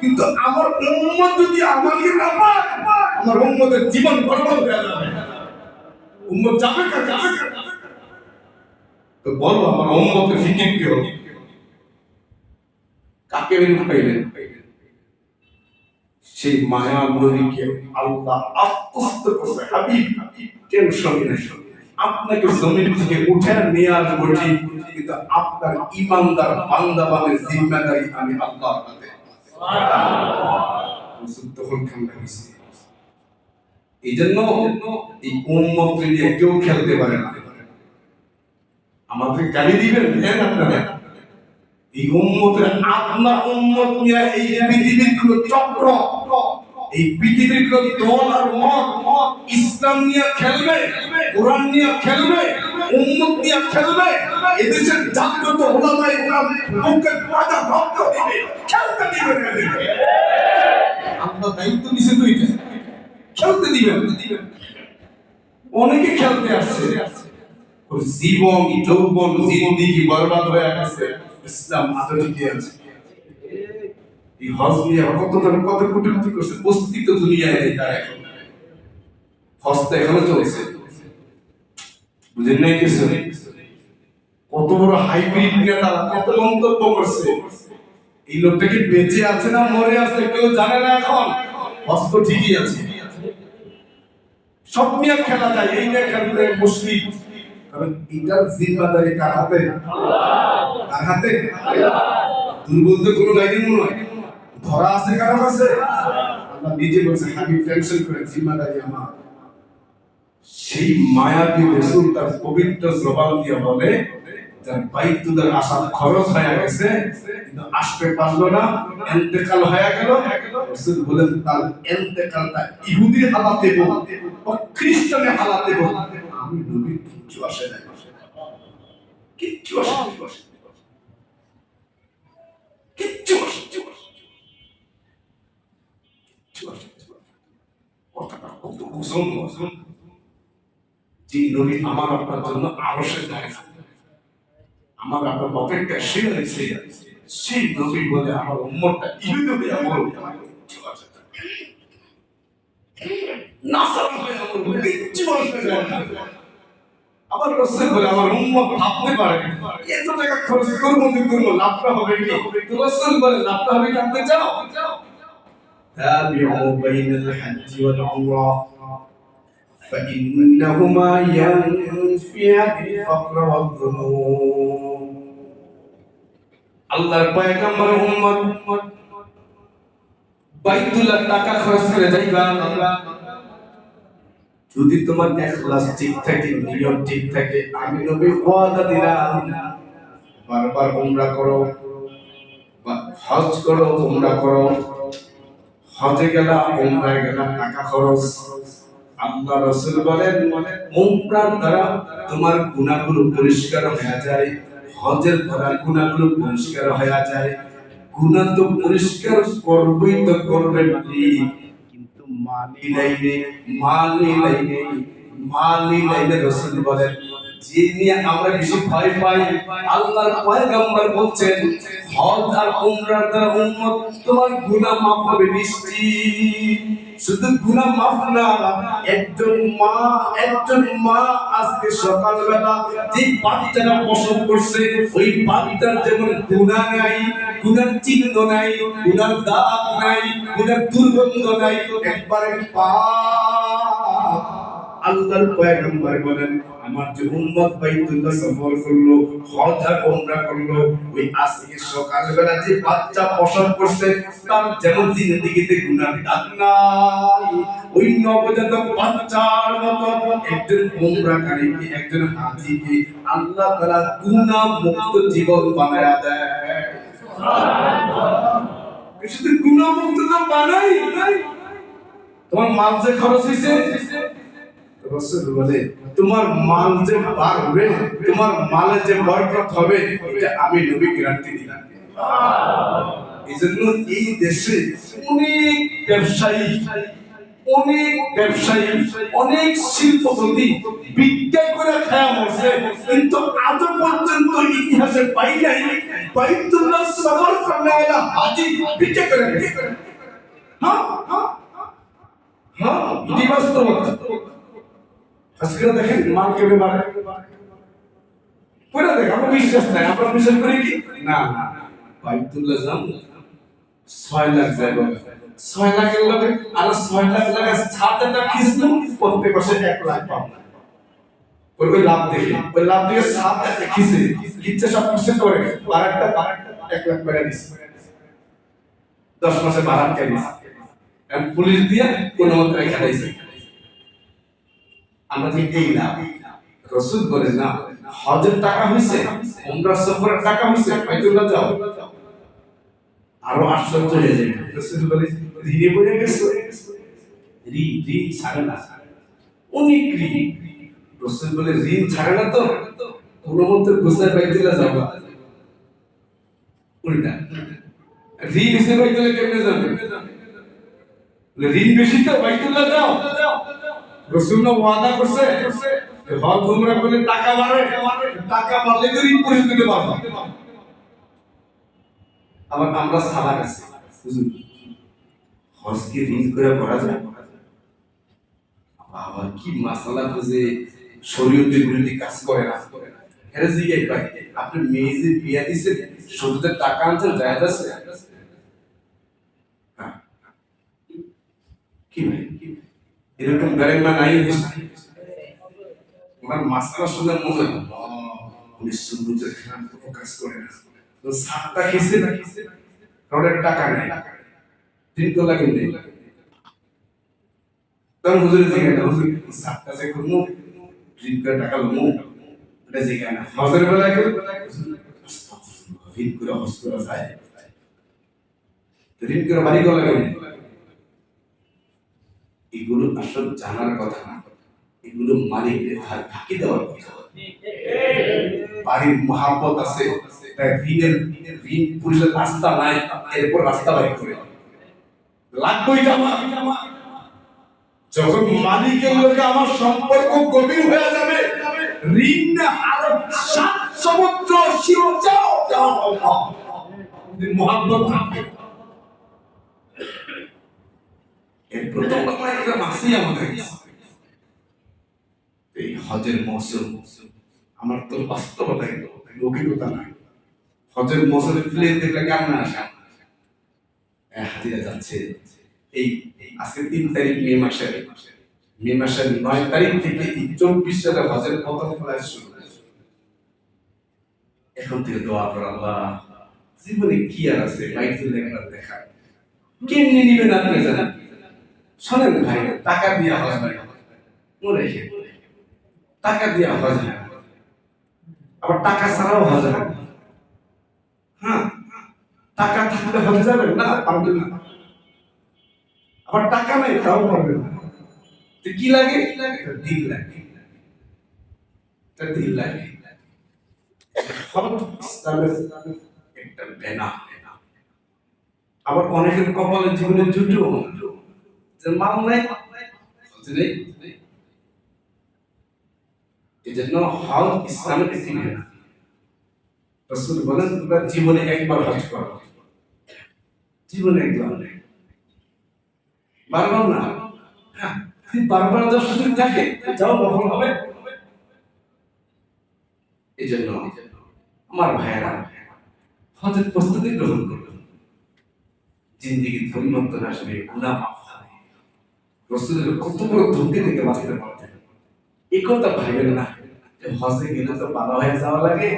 কিন্তু আমার উম্মত যদি আমাকে না পায়, আমার উম্মতের জীবন বরবাদ হয়ে যাবে। উম্মত যাবে কাছে, তো বলো আমার উম্মতের ফিকির কি হবে? কাকে বের পাইলেন? সেই মায়া নবীকে আল্লাহ আত্মস্থ করছে। হাবিব টেনশন নেই, আপনাকে জমিন থেকে উঠে নিয়ে আসবো ঠিক, কিন্তু আপনার ঈমানদার বান্দাবানের জিম্মাদারি আমি আল্লাহর হাতে। সুবহানাল্লাহ। তখন ঠান্ডা হয়েছে। এই জন্য এই উম্মত নিয়ে কেউ খেলতে পারে না। আমাদের গালি দিবেন দেন আপনারা, এই উম্মতের আপনার উম্মত নিয়ে এই পৃথিবীর কোন চক্র, এই পৃথিবীর কোন দল আর মত ইসলাম নিয়ে খেলবে, কোরআন নিয়ে খেলবে, উম্মত নিয়ে খেলবে, এদেশের জাগ্রত উলামায়ে কেরাম বুকের পাতা রক্ত দিবে, খেলতে দিবে না দিবে। আল্লাহ দায়িত্ব নিছে তো এটা, খেলতে দিবেন। অনেকে খেলতে আসছে, ওর জীবন যৌবন জিন্দেগি বরবাদ হয়ে গেছে, ইসলাম আজও টিকে আছে। এই হজ নিয়ে কত কটূক্তি করছে, অস্তিত্ব দুনিয়ায় নেই তার এখন। হজটা এখনো চলছে, বুঝেন নাই কিছু? কত বড় হাইব্রিড নেতা কত মন্তব্য করছে, এই লোকটা কি বেঁচে আছে না মরে আছে কেউ জানে না এখন। হজ তো ঠিকই আছে, সব নিয়ে খেলা যায়, এই নিয়ে খেলতে মুসলিম কারণ এটার জিম্মাদারি কার হাতে? কার হাতে? দুর্বল তো কোনো লাইনে নয়, ধরা আছে কারো কাছে? আল্লাহ নিজে বলছে হাবিব টেনশন করে জিম্মাদারি আমার। সেই মায়াবী রাসূল তার পবিত্র জবান দিয়ে বলে, যার বাইতুল্লাহ আসার খরচ হয়ে গেছে কিন্তু আসতে পারলো না, ইন্তেকাল হয়ে গেল। রাসূল বলেন তার ইন্তেকালটা ইহুদির হালাতে হোক বা খ্রিস্টানের হালাতে হোক, আমি নবীর কিচ্ছু আসে না, কিচ্ছু আসে না, কিচ্ছু আসে না। কথাটা কত ওজন, যে নবী আমার আপনার জন্য আরশের জায়গা, আমার আপনার অপেক্ষা শুয়ে রয়েছে, সেই নবী বলে আমার উম্মতটা ইহুদি হয়ে আমল কিচ্ছু আসে না, নাসারা হয়ে আমল কিচ্ছু আসে না। আমার রাসূল বলে আমার উম্মত ভাবতে পারে এত টাকা খরচ করবো তো করবো, লাভটা হবে কি? তো রাসূল বলে লাভটা হবে জানতে চাও? তাবিউ বাইনাল হজ্জ ওয়াল উমরা فإنهما ينفيان الفقر والذنوب। আল্লাহর পয়গম্বর উম্মত বাইতুল্লাহ টাকা খরচ করে যাইবা, যদি তোমার ইখলাস ঠিক থাকে, নিয়ত ঠিক থাকে, আমি নবী ওয়াদা দিলাম বারবার উমরা করো বা হজ করো, উমরা করো, হজে গেলা উমরায় গেলা টাকা খরচ। আল্লাহ রাসূল বলেন উমরার দ্বারা তোমার গুনাহগুলো পরিষ্কার হয়ে যায়, হজের দ্বারা গুনাহগুলো পরিষ্কার হয়ে যায়। গুনাহ তো পরিষ্কার করবেই তো করবে কিন্তু মানি লাইনে রাসূল বলেন যে নিয়ে আমরা বেশি ভয় পাই, আল্লাহর পয়গম্বর বলছেন হজ আর উমরার দ্বারা উম্মত তোমার গুনাহ মাফ হবে নিশ্চিত। শুধু গুনাহ মাফ না, একজন মা আজকে সকালবেলা যে বাচ্চাটা প্রসব করছে ওই বাচ্চার যেমন গুনাহ নাই, গুনার চিহ্ন নাই, গুনার দাগ নাই, গুনার দুর্গন্ধ নাই, একবারে পাক। আল্লাহর পয়গম্বর বলেন আমার যে উম্মত বাইতুল্লাহ সফর করলো, হজ আর উমরা করলো, ওই আজকে সকালবেলা যে বাচ্চা প্রসব করছে তার যেমন জিন্দেগিতে গুনাহ দাগ নাই, ওই নবজাতক বাচ্চার মতো একজন উমরাকারীকে, একজন হাজীকে আল্লাহ তাআলা গুনাহ মুক্ত জীবন বানায়া দেয়। সুবহানাল্লাহ। শুধু গুনাহ মুক্ত তো বানাই, তোমার মাল যে খরচ হইছে, রাসূল বলে তোমার মাল যে বাড়বে, তোমার মালে যে বরকত হবে, এটা আমি নবী গ্যারান্টি দিলাম। সুবহানাল্লাহ। এজন্য এই দেশে অনেক ব্যবসায়ী, অনেক শিল্পপতি বিদ্যা করে খায়া মরছে, কিন্তু আজ পর্যন্ত ইতিহাসে পাই নাই বাইতুল্লাহ সফর করনেওয়ালা হাজী বিদ্যা করে গেছে। হ্যাঁ, এটি বাস্তবতা। আজকে দেখেন মাল কেমনে বাড়ে, পরে দেখ আমরা বিশ্বাস নাই, আমরা বিশ্বাস করি কি না না বাইতুল্লাহ যাম 6 লাখ যাইবো, 6 লাখের লগে আর 6 লাখ লাগা ছাড়টা খিসলু প্রত্যেক বছর 1 লাখ পাবো। ওই লাভ দেখে, ওই লাভ দিয়ে ছাড়টা খিসে ইচ্ছা সব কিছু করে বারাকটা 1 লাখ করে দিছে, 10 মাসে বারাক কে দিছে, আর পুলিশ দিয়ে কোনো মতে রেখে দিয়েছে। আমরা ঠিক এই না, রাসূল বলে না হজের টাকা হইছে, উমরা সফরের টাকা হইছে, বাইতুল্লাহ যাও, আরো আশ্চর্য হয়ে যাবে। রাসূল বলে ঋণে পড়ে গেছে, ঋণ ছাড়ে না, অনেক ঋণ। রাসূল বলে ঋণ ছাড়ে না তো কোনো মতে গোসায় বাইতুল্লাহ যাও, উল্টা ঋণ হিসেবে বাইতুল্লাহ কেমনে যাবে? বলে ঋণ বেশি তো বাইতুল্লাহ যাও। রাসূল ওয়াদা করছে হজ উমরা করলে টাকা বাড়ে, টাকা বাড়লে তো ঋণ পরিশোধ করতে পারবো। আবার আমরা সালাক আছে হুজুর, হজ কি ঋণ করে করা যায়? বাবা কি মাসালা খুঁজে শরীয়তের বিরোধী কাজ করে না। এরা জিজ্ঞাসা ভাই আপনি মেয়ে যে বিয়া দিচ্ছেন শুধুতে টাকা আনছেন জায়েজ আছে? কি ভাই এরকম গারেন্না নাই? ওনার মাস্টার শুনে মনে হয় উনি সুন্নতের খেলাফ কোনো কাজ করে না, তো সাতটা খেয়েছে না, রোডের টাকা নেই, তিন তো লাগে নেই, তখন হুজুরের জিজ্ঞাসা না, হুজুর সাতটা যে করবো ঋণ করে টাকা লমু, এটা জিজ্ঞাসা না, হজের বেলায় ঋণ করে হজ করা যায়, ঋণ করে বাড়ি করা লাগে, এগুলো আসলে জানার কথা না, এগুলো মালিকদের ফাঁকি দেওয়ার কথা। বাড়ির মহাব্বত আছে, তাই ঋণ পরিশোধ রাস্তা নাই, এরপর রাস্তা বাইর করে লাগবেই আমার। যখন মালিকের লোকে আমার সম্পর্ক গভীর হয়ে যাবে, ঋণ না আরো 7 সমুদ্র শিরোচাও মহাব্বত থাকবে। এর প্রথম কথা একটা মাসি আমাদের এই হজের মৌসুম, আমার তো বাস্তবতা লৌকিকতা নাই, হজের মৌসুমে প্লেন দেখলে কান্না আসে, হাজিরা যাচ্ছে। এই আজকে 3 তারিখ মে মাসের 9 তারিখ থেকে 24 সালে হজের প্রথম ফ্লাইট শুরু হয়েছে। এখন থেকে দোয়া কর, আল্লাহ জীবনে কি আর আছে, বাইতুল একবার দেখা কেমনি নিবেন আপনি জানেন। শোনেন ভাই, টাকা দিয়ে হজ হয় মনে রেখে, টাকা দিয়ে হজ হয়, আবার টাকা ছাড়াও হজ হয়। হ্যাঁ, টাকা থাকলে হজ যাবেন না, পারবেন না, আবার টাকা নাই তাও পারবেন না। তো কি লাগে? দিল লাগে, দিল লাগে। একটা বেনা। আবার অনেকের কপালে জীবনে জুটো যে মাল নাই, এই জন্য হজ ইসলামের একটি বেনা। রাসূল বলেন, তোমরা জীবনে একবার হজ করো, জীবনে একবার, বারবার না। হ্যাঁ, বারবার যা সুযোগ থাকে যাও, নফল হবে। এই জন্য আমার ভাইয়েরা হজের প্রস্তুতি গ্রহণ করবেন, জিন্দেগির পরিবর্তন আসবে, গুনাহ মাফ হবে। রাসূলের কত বড় ধমকি থেকে বাঁচতে পারতেন, এই কথা ভাইবেন না যে হজে গেলে তো বাধা হয়ে যাওয়া লাগে,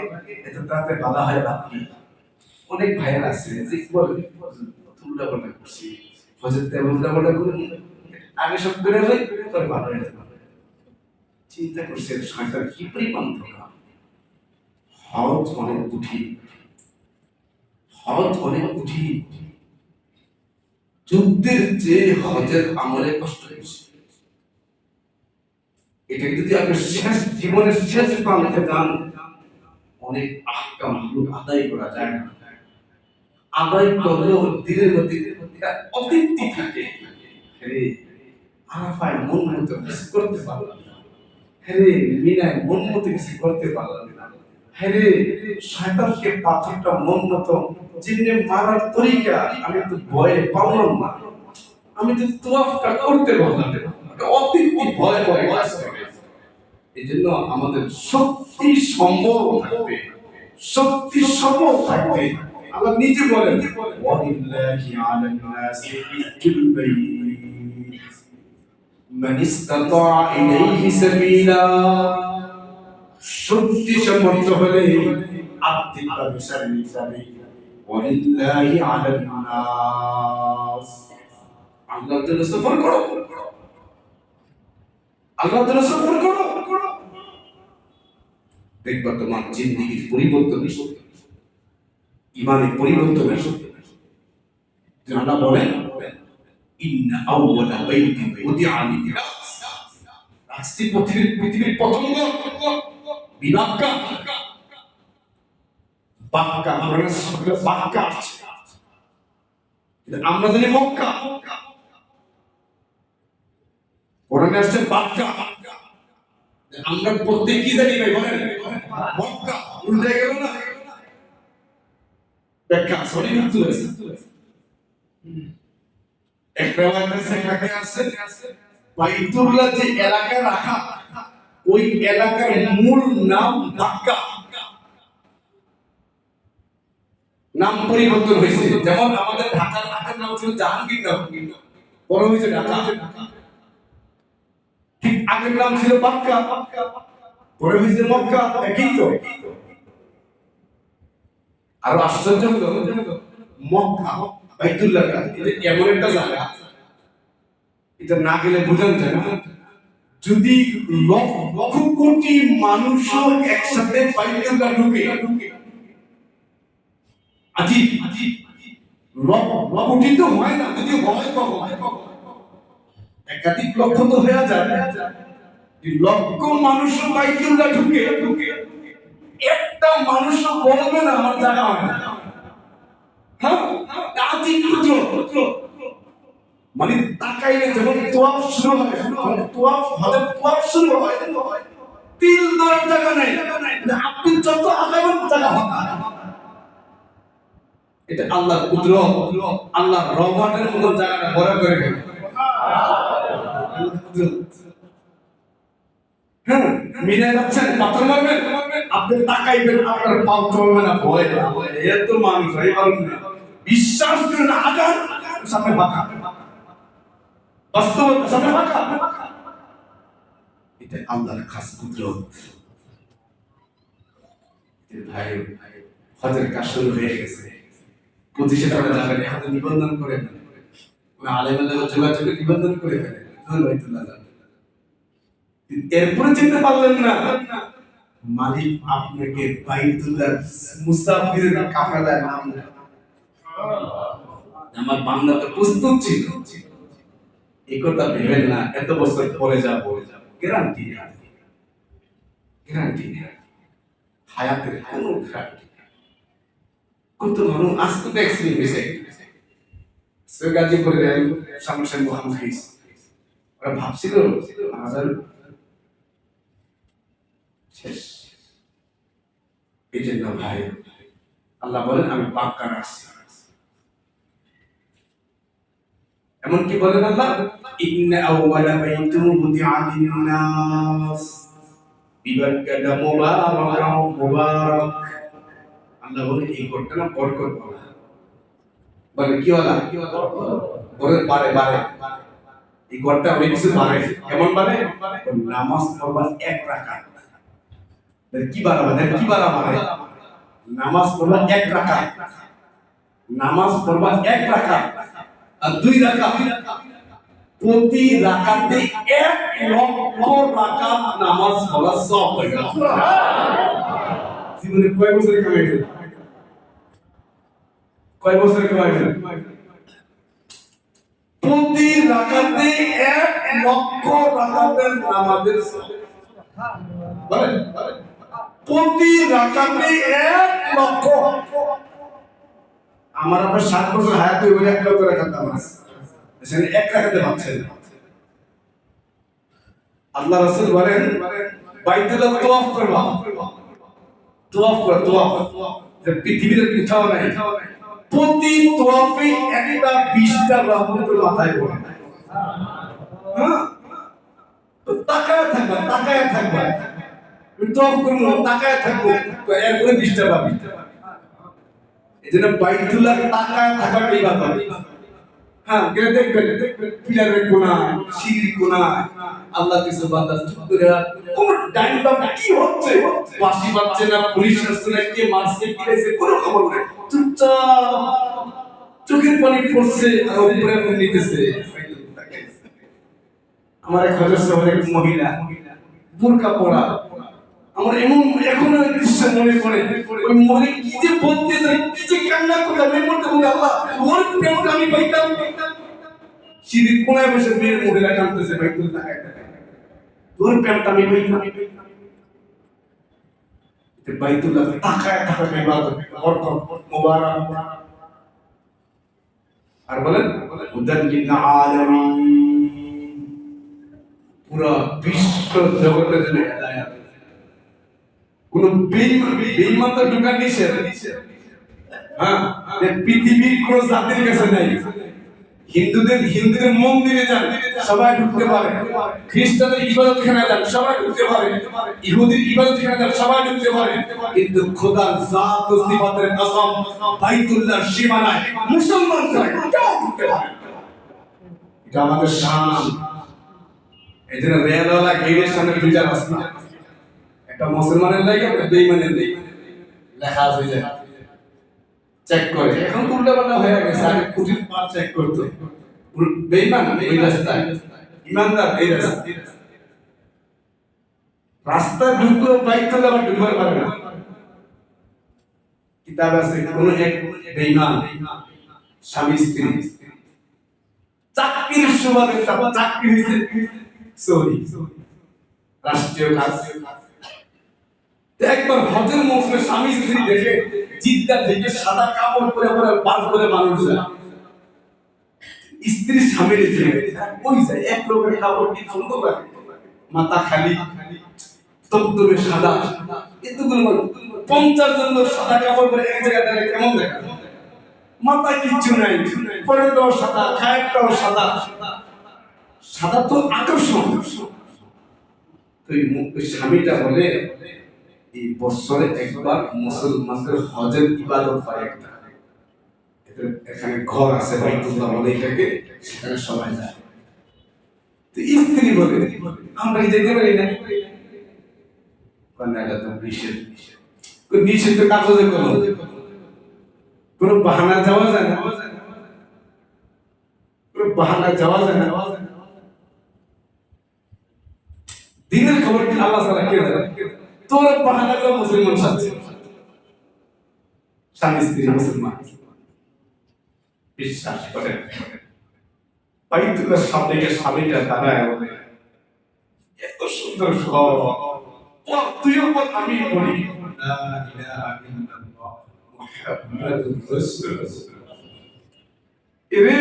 এত তাতে বাধা হয় বাকি। অনেক ভাইয়েরা আছে যে বলে উল্টা পাল্টা করছি, হজের তেমন উল্টা পাল্টা করে আগে সব করে নেই, পরে ভালো হয়ে যাবে। চিন্তা করছেন শয়তান কি পরিমাণ ধোঁকা। হজ অনেক কঠিন, হজ অনেক কঠিন, যুদ্ধের যে হজের আমলে কষ্ট বেশি। এটা যদি আপনি শেষ জীবনের শেষ প্রান্তে যান, অনেক আহকাম আদায় করা যায় না, আদায় করলেও দিনের মধ্যে অতৃপ্তি থাকে। আরাফায় মন মতো কিছু করতে পারলাম না, মিনায় মন মতো কিছু করতে পারলাম না, শয়তানকে পাথরটা মন মতো যেমনি মারার তরিকা আমি তো ভয়ে পারলাম না, আমি তো তোয়াফটা করতে পারলাম না, অতৃপ্তি ভয় ভয় কাজ করে। এই জন্য আমাদের শক্তি সম্বল থাকবে, শক্তি সম্বল থাকবে। আল্লাহ নিজে বলেন, ওয়ালিল্লাহি আলান নাসি হিজ্জুল বাইত মান ইসতাতা ইলাইহি সাবিলা। শক্তি সামর্থ্য হলে আর্থিকভাবে শারীরিকভাবে ওয়ালিল্লাহি আলান নাস, আল্লাহর জন্য সফর করো, আল্লাহর জন্য সফর করো, দেখবা তোমার জিন্দেগির পরিবর্তন এসে, ইমানের পরিবর্তন এসে। আল্লাহ বলেন, ইন্না আউওয়ালা বাইতিন উদিআ লিন-নাস, পৃথিবীর প্রথম ঘর বিবাক্কা, বাক্কা, আমরা বাক্কা আছে, আমরা জানি মক্কা, কোরআনে আসছে বাক্কা, আমরা প্রত্যেক কি জানি ভাই বলেন, মক্কা। উল্টে গেল না ব্যাখ্যা, সরি উত্তর আছে। একটা সেখানে আছে বাইতুল্লাহ যে এলাকা রাখা, ওই এলাকার মূল নাম বাক্কা, নাম পরিবর্তন হয়েছে। যেমন আমাদের ঢাকার আগের নাম ছিল জাহাঙ্গীরনগর, পরে হয়েছে ঢাকা। ঠিক আগের নাম ছিল বাক্কা, পরে হয়েছে মক্কা, একই তো। আরো আশ্চর্য হলো মক্কা বাইতুল্লাহ এমন একটা জায়গা, এটা না গেলে বোঝান যায় না। যদি লক্ষ কোটি মানুষও একসাথে বাইতুল্লাহ ঢুকে, আজিব কোটি তো হয় না, যদি হয় কখন একাধিক লক্ষ তো হয়ে যায়। লক্ষ মানুষ বাইতুল্লাহ ঢুকে, একটা মানুষ বলবে না আমার জায়গা হয় না। হ্যাঁ, মানে তাকাইলে যখন তোয়াফ শুরু হয়, তোয়াফ শুরু হয়, তিল দেওয়ার জায়গা নেই, আপনি যত আগাবেন জায়গা হবে। এটা আল্লাহর কুদরত, আল্লাহর রহমতের মতো জায়গাটা বড় করে ফেলে। হ্যাঁ, মিলে যাচ্ছেন, পাথর মারবেন, আপনি তাকাইবেন, আপনার পাও চলবে না, ভয় এত মানুষ হয় না। বিশ্বাস করেন, আজান সামনে ফাঁকা, বাস্তবতা সামনে ফাঁকা। এটা আল্লাহর খাস কুদরত। ভাই হজের কাজ শুরু হয়ে গেছে, 25 টাকা যাবেন, এখন নিবন্ধন করে ফেলেন, আলেম আলেমের যোগাযোগে নিবন্ধন করে ফেলেন, বাইতুল্লাহ যাবেন। এরপরে যেতে পারলেন না, মালিক আপনাকে বাইতুল্লাহ মুসাফিরের কাফেলায় নাম দেন। আমার বান্দা তো প্রস্তুত ছিল, এই কথা ভেবেন না এত বছর পরে যাবো, গ্যারান্টি গ্যারান্টি হায়াতের কোনো গ্যারান্টি। কত মানুষ আজকে তো অ্যাক্সিডেন্ট হয়েছে, গাজীপুরের সামনাসামনি মোহাম্মদ হাইস, ওরা ভাবছিল হাজার শেষ। এই জন্য ভাই আল্লাহ বলেন আমি পাক্কা রাখছি। এমনকি বলেন আল্লাহ ইন্না আউওয়ালা বাইতুন বুদিআ লিন-নাস বিবাক্কাতা মুবারাকাও মুবারাক। আল্লাহ বলেন এই ঘরটা না বরকত বলা, বলে কি বলা, বলে বারে বারে এই ঘরটা অনেক কিছু বাড়ে। কেমন বাড়ে? নামাজ পড়বার 1 রাকাত, কি বাড়াবে, কি বাড়াবে, নামাজ পড়বার 1 রাকাত, নামাজ পড়বার 1 রাকাত আর 2 রাকাত, প্রতি রাকাতে 1 লক্ষ রাকাত নামাজ পড়া সওয়াব হয়ে গেল। জীবনে কয় বছর কামাইছেন? কয় বছর কামাইছেন? প্রতি রাকাতে 1 লক্ষ রাকাতের নামাজের সওয়াব। বলেন প্রতি রাকাতে 1 লক্ষ। আমার আপনার 7 বছর হায়াত হয়ে গেলে 1 লক্ষ রাকাত নামাজ, সেখানে 1 রাকাতে পাচ্ছেন। আল্লাহ রাসূল বলেন বাইতুল্লাহ তাওয়াফ করবা, তাওয়াফ করা, তাওয়াফ যে পৃথিবীর কোথাও নাই, প্রতি তাওয়াফে একটা 20টা রহমতের মাথায় পড়ে। হ্যাঁ, তো তাকায় থাকবা, তাকায় থাকবা, তাওয়াফ করব, তাকায় থাকবো, তো এরপরে 20টা পাবি। এজন্য বাইতুল্লাহ তাকায় থাকার ইবাদত। হ্যাঁ, গেলে দেখবেন পিলারের কোণায়, সিঁড়ির কোণায় আল্লাহ কিছু বান্দা চুপ করে কোন ডাইন বাম কি হচ্ছে, বাঁশি বাজছে না, পুলিশ আসছে না, কে মারছে কি হয়েছে কোনো খবর নাই, চুপচাপ চোখের পানি পড়ছে আর উপরে নিতেছে। আমার এক হজরত সাহেবের এক মহিলা বুরকা পরা, আমার এমন এখনো দৃশ্য মনে পড়ে, ওই মনে কি যে বলতেছে, কি যে কান্না করতাম, এর মধ্যে বলে আল্লাহ ওর প্রেমটা আমি পাইতাম। সিঁড়ির কোনায় বসে মেয়ের মহিলা কাঁদতেছে, বাইতুল তাকায় তাকায়, তোর প্রেমটা আমি পাইতাম। বাইতুল্লাহ তাকায় তাকায় ইবাদত, বরকত, মুবারাক। আর বলেন হুদাল লিল আলামিন, পুরো বিশ্ব জগতের জন্য হেদায়েত। কোন বেঈমান তো ঢোকার নিষেধ। হ্যাঁ, পৃথিবীর কোন জাতির কাছে নাই। হিন্দুদের মন্দিরে যান সবাই ঢুকতে পারে, খ্রিস্টানদের ইবাদতখানায় যান সবাই ঢুকতে পারে, ইহুদির ইবাদতখানায় যান সবাই ঢুকতে পারে, কিন্তু খোদার জাত ও সিফাতের কসম বাইতুল্লাহর সীমানায় মুসলমান ছাড়া কেউ ঢুকতে পারে না। এটা আমাদের শান। এজন্য রেলওয়ালা গেটের সামনে 2টা রাস্তা, একটা মুসলমানের লাগে একটা বেঈমানের লাগে লেখা হয়ে যায় চেক করে এখন উল্টা পাল্টা হয়ে গেছে আগে কুটির পার চেক করতো বেঈমান এই রাস্তায় ইমানদার এই রাস্তায় রাস্তা ঢুকলো বাইতুল্লাহ আবার ঢুকবার পারে না কিতাব আছে কোন এক বেঈমান স্বামী স্ত্রী চাকরির সুবাদে চাকরি হয়েছে সরি রাষ্ট্রীয় কাজ একবার হজের মৌসুমে স্বামী স্ত্রী দেখে জিদ্দা থেকে সাদা কাপড় পরে পরে পাঁচ করে মানুষ যায় স্ত্রী স্বামীর ওই যায় এক রকমের কাপড় কি সুন্দর লাগে মাথা খালি তবতবে সাদা এতগুলো 50 জন লোক সাদা কাপড় পরে এক জায়গায় দাঁড়িয়ে কেমন দেখা মাথায় কিচ্ছু নাই পরেটাও সাদা খায়টাও সাদা সাদা তো আকর্ষণ তো এই স্বামীটা বলে এই বছরে একবার মুসলমানদের হজের ইবাদত হয় একটা এখানে ঘর আছে বাইতুল্লাহ বলে এটাকে সেখানে সবাই যায় তো স্ত্রী বলে আমরা যেতে পারি না কন্যাটা তো নিষেধ নিষেধ তো কাগজে কোনো বাহানা যাওয়া যায় না কোনো বাহানা যাওয়া যায় না দিনের খবর কি আল্লাহ তাআলা কে দেয় তোর বাহানা করে মুসলমান সাথে স্বামী স্ত্রী মুসলমান বিশ্বাস করে বাইতুল্লাহর সামনে গিয়ে স্বামীটা দাঁড়ায় বলে এত সুন্দর ঘর তুইও বল আমি বলি লা ইলাহা ইল্লাল্লাহ মুহাম্মাদুর রাসূলুল্লাহ এরে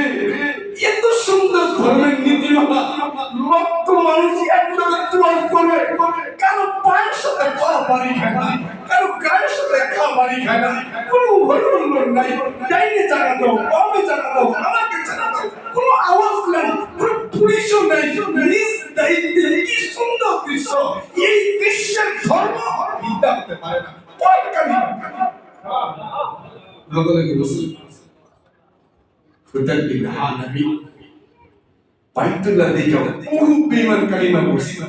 এত সুন্দর ধর্মের নীতিমালা লক্ষ মানুষ একদম তোয়াজ করে কারো পায়ের সাথে পা মারি খায় না কারো গায়ের সাথে খা মারি খায় না কোনো হলুল্ল নাই ডাইনে জায়গা দাও বামে জায়গা দাও আমাকে জায়গা দাও কোনো আওয়াজ নাই কোনো পুলিশও নাই নিজ দায়িত্বে কি সুন্দর দৃশ্য এই দৃশ্যের ধর্ম হিন্দা হতে পারে না পরকালি লোকে মুসলিম فتن بالها نبي বাইতুল্লাহ দেখে বহু বেঈমান কালিমা পড়ছিল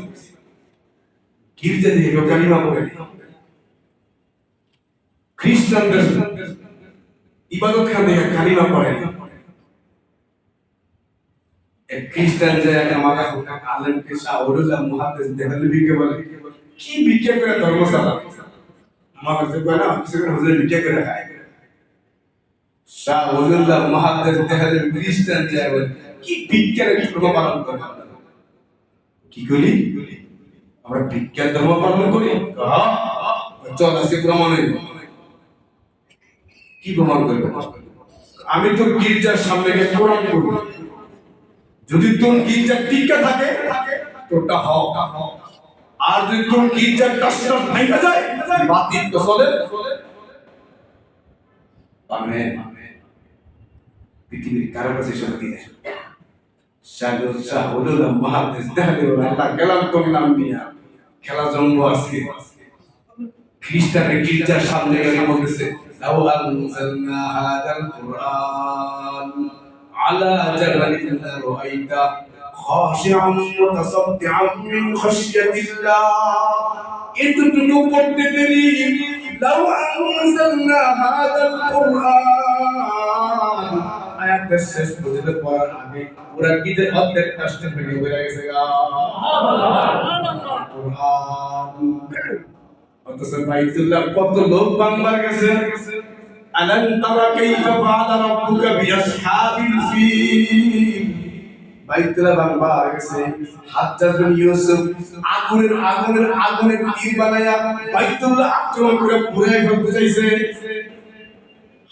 গির্জা দেখে কালিমা পড়ে খ্রিস্টানদের ইবাদতখানা দেখে কালিমা পড়ে এক খ্রিস্টান যে আমাকে আলেম কে শাহরুল্লাহ মুহাদ্দিস দেহলভিকে বলে কি ভিক্ষা করে ধর্ম চালায় আমাকে যে বলে না কিছু হুজুর ভিক্ষা করে খায় শাহরুল্লাহ মুহাদ্দিস দেহলভি খ্রিস্টান যায় বলে কি ভিক্ষার ধর্ম পালন করে কি করি আমরা ভিক্ষার ধর্ম পালন করি চল আজকে প্রমাণ কি প্রমাণ করবে আমি তো গির্জার সামনে গিয়ে কোরআন পড়ব যদি তোর গির্জার টিকা থাকে তোরটা হও আর যদি তোর গির্জার টাসটা ভাঙা যায় বাতিল তো চলে আমেন পৃথিবীর কারো কাছে শক্তি নেই শাহরুল্লাহ মুহাদ্দিস দেহলভি আল্লাহ কালাম করলাম নিয়া খেলা জন্ম আজকে খ্রিস্টানের গির্জার সামনে গিয়ে বলতেছে লাউ আনজালনা হাদাল কুরআন আলা জাবালিন রাআইতা খাশিআন মুতাসাদ্দিআন মিন খাশিয়াতিল্লাহ এতটুকু পড়তে দেরি লাউ আনজালনা হাদাল কুরআন আয়াতের শেষ পর্যন্ত পড়ার আগে পুরা গীতের অর্ধেক কষ্টের ভেঙে বেরিয়ে গেছে অথচ বাইতুল্লাহ কত লোক বাংলার গেছে আলাম তারা কাইফা ফাআলা রাব্বুকা বিআসহাবিল ফিল বাইতুল্লাহ বাংলার গেছে হাজ্জাজ বিন ইউসুফ আগুনের তীর বানায়া বাইতুল্লাহ আক্রমণ করে পুরাই ফেলতে চাইছে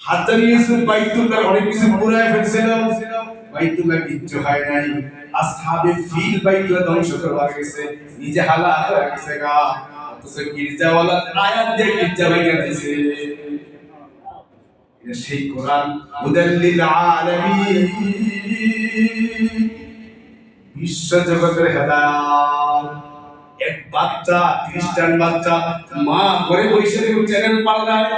হাজ্জাজ ইউসুফ বাইতুল্লাহ অনেক কিছু পুরাই ফেলছিল বাইতুল্লাহ কিচ্ছু হয় নাই আসহাবে ফিল বাইতুল্লাহ ধ্বংস করবার গেছে নিজে হালাক হয়ে গেছে গা অথচ গির্জাওয়ালা আয়াত দিয়ে গির্জা ভেঙে দিয়েছে এটা সেই কোরআন হুদাল্লিল আলামিন বিশ্ব জগতের হেদায়েত এক বাচ্চা খ্রিস্টান বাচ্চা মা ঘরে বসে চ্যানেল পাল্টায়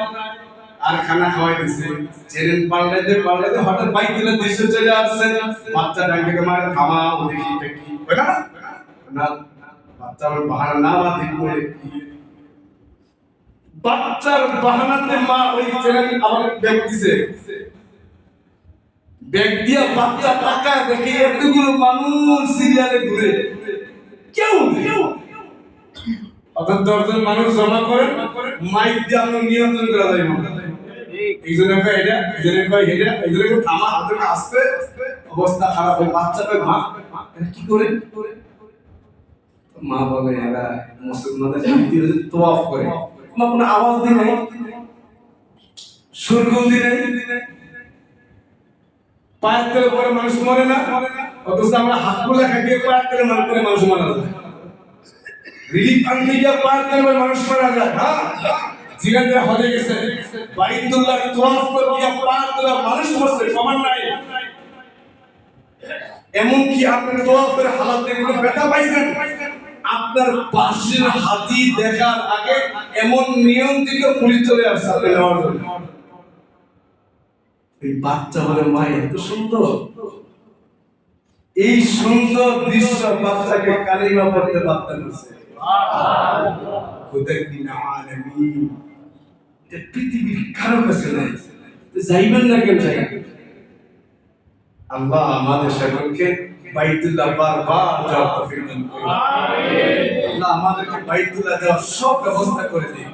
আর খানা খাওয়াই দিছে চ্যানেল পাল্টাইতে হঠাৎ বাইতুল্লাহ দৃশ্য চলে আসছে বাচ্চা ডাকে মারে থামাও দেখি এটা কি না বাচ্চা আমার বাহার না বা দেখবো বাচ্চার বাহানাতে মা ওই ছেলের আমার ব্যাগ দিছে, ব্যাগ দিয়া বাচ্চা টাকা দেখে এতগুলো মানুষ সিরিয়ালে ঘুরে, কেউ অর্থাৎ 10 জন মানুষ জমা করেন, মাইক দিয়ে আমরা নিয়ন্ত্রণ করা যায় না। এইজনে কয় এটা, এইজনে কয় এটা, এইজনে কয় থামা, হাতে আসতে অবস্থা খারাপ হয়। বাচ্চা কয় মা এটা কি করে? মা বলে এরা মুসলমানদের ভিতরে তওয়াফ করে, মা কোনো আওয়াজ দিই নাই, সুরগুল দিই নাই, পায়ের তলে পরে মানুষ মরে না, অথচ আমরা হাত গুলা খাটিয়ে পায়ের তলে মানুষ মারা যায়। রিলিফ আনতে গিয়ে পায়ের তলে মানুষ মারা যায়। হ্যাঁ, জিগাতে হয়ে গেছে বাইতুল্লাহ তওয়াফ করে গিয়ে পায়ের তলে মানুষ মরছে, সমান নাই। এমন কি আপনার তওয়াফের হালাতে কোনো ব্যথা পাইছেন? আপনার পাশের হাতি দেখার আগে এমন নিয়ন্ত্রিত পুলিশ চলে আসছে আপনি নেওয়ার জন্য। এই বাচ্চা বলে মা এত সুন্দর, এই সুন্দর দৃশ্য বাচ্চাকে কালিমা পড়তে বাধ্য করছে। পৃথিবীর কারো কাছে নাই, যাইবেন না কেন? যাই আল্লাহ আমাদের সকলকে বাইতুল্লাহ বারবার যাওয়ার তৌফিক দান করুন। আল্লাহ আমাদেরকে বাইতুল্লাহ যাওয়ার সব ব্যবস্থা করে দিন।